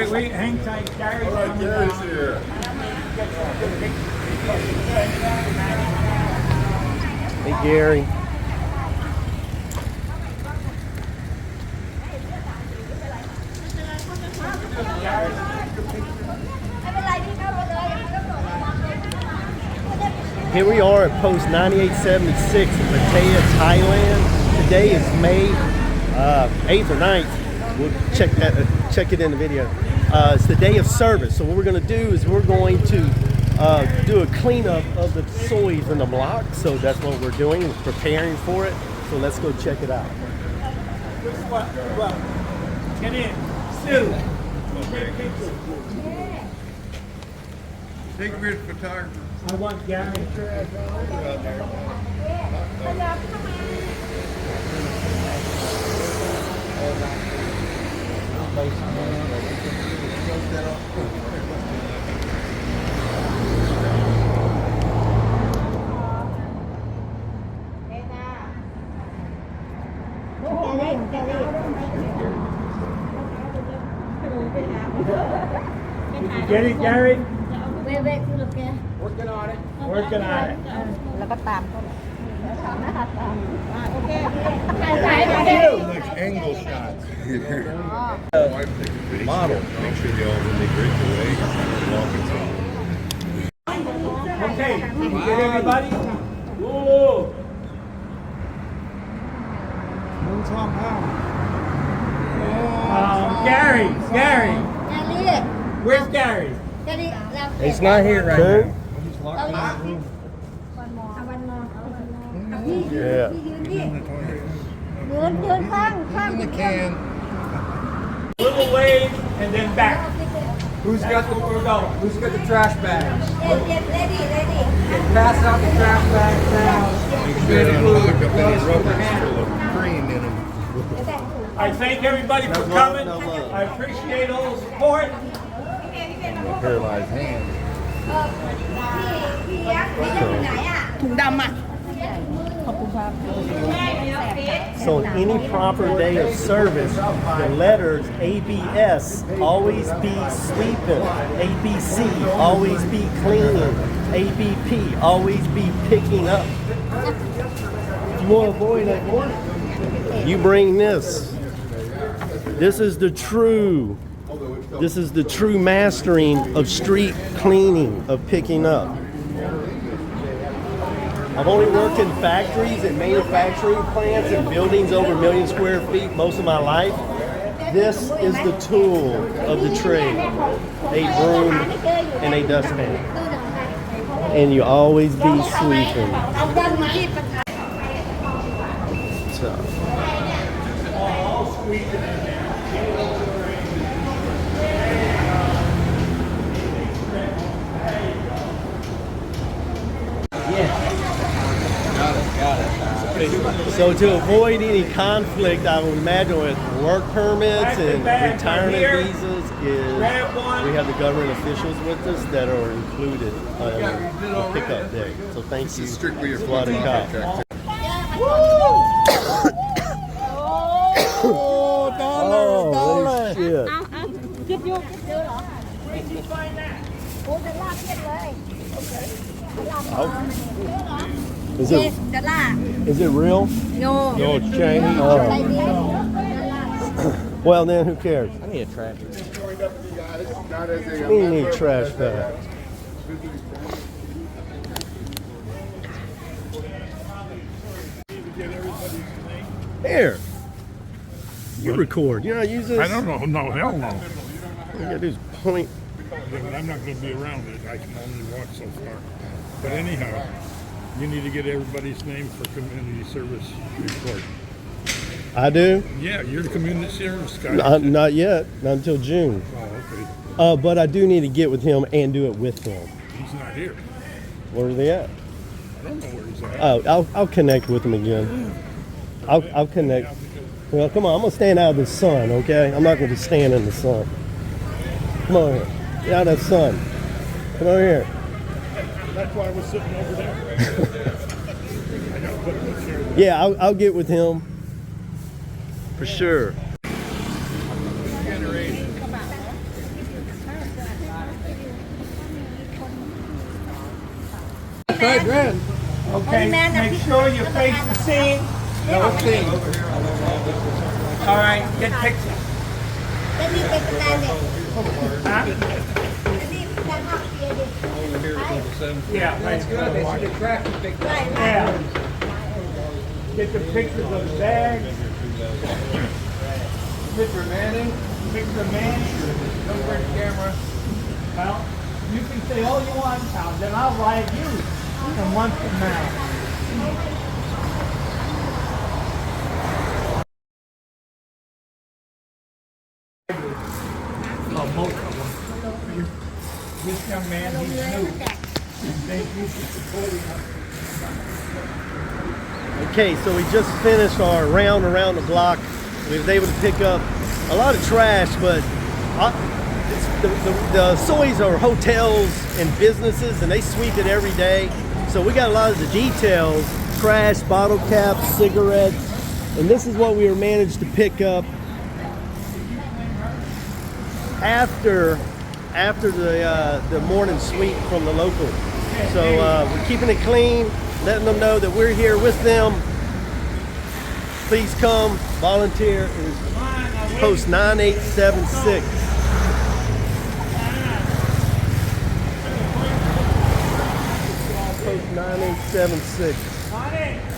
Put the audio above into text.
Okay, wait, hang tight, Gary's coming down. Here. Hey, Gary. Here we are at post 9876 in Pattaya, Thailand. Today is May 8th or 9th. We'll check it in the video. It's the day of service. So what we're going to do is we're going to do a cleanup of the soys in the block. So that's what we're doing, is preparing for it. So let's go check it out. Get in. Sue. Take me to photographer. I want Gary. Get it, Gary? Working on it. Working on it. Like angle shots. Model. Make sure they all when they break away. Okay, get everybody? Whoa. Gary. Where's Gary? He's not here right now. Yeah. In the can. Little wave and then back. Who's got the trash bags? Ready. Pass out the trash bags now. Make sure they don't look up any rubbers full of cream in them. I thank everybody for coming. I appreciate all the support. Paralyzed hands. ถุงดำอ่ะ So any proper day of service, the letters ABS, always be sweeping. ABC, always be cleaning. ABP, always be picking up. If you want to avoid that one, you bring this. This is the true mastering of street cleaning, of picking up. I've only worked in factories and manufacturing plants and buildings over 1 million square feet most of my life. This is the tool of the trade, a broom and a dustpan. And you always be sweeping. So. So to avoid any conflict, I would imagine with work permits and retirement visas, is we have the government officials with us that are included on the pickup day. So thank you. This is strictly your Slaughter Cop. Oh, shit. Is it real? No. No, it's Chinese. Oh. Well, then who cares? I need a trash. We need trash bags. Here. You record. You know how to use this? I don't know. No, hell no. All you gotta do is point. I'm not going to be around it. I can only walk so far. But anyhow, you need to get everybody's name for community service report. I do? Yeah, you're the community service guy. Not yet. Not until June. Oh, okay. But I do need to get with him and do it with him. He's not here. Where are they at? I don't know where he's at. Oh, I'll connect with him again. I'll connect. Well, come on. I'm gonna stand out of the sun, okay? I'm not gonna just stand in the sun. Come on here. Get out of that sun. Come over here. That's why I was sitting over there. I got to put him in here. Yeah, I'll get with him for sure. tried red. Okay, make sure you face the scene. No, let's see. All right, get pictures. แล้วนี่เป็นการเนี่ย Huh? แล้วนี่การทำเบียร์ดิ Yeah, That's good. They see the trash is big. ใช่ yeah. Get the pictures of the bag. Mr. Manning, Mr. Man. don't bring the camera. Well, you can say all you want, Tom, then I'll ride you a month from now. Oh, most of them. This young man, he's new. Thank you for supporting us. Okay, so we just finished our round around the block. We was able to pick up a lot of trash, but the soys are hotels and businesses, and they sweep it every day. So we got a lot of the details: trash, bottle caps, cigarettes, and this is what we were managed to pick up after the morning sweep from the local. So we're keeping it clean, letting them know that we're here with them. Please come volunteer. It is post 9876. Post 9876.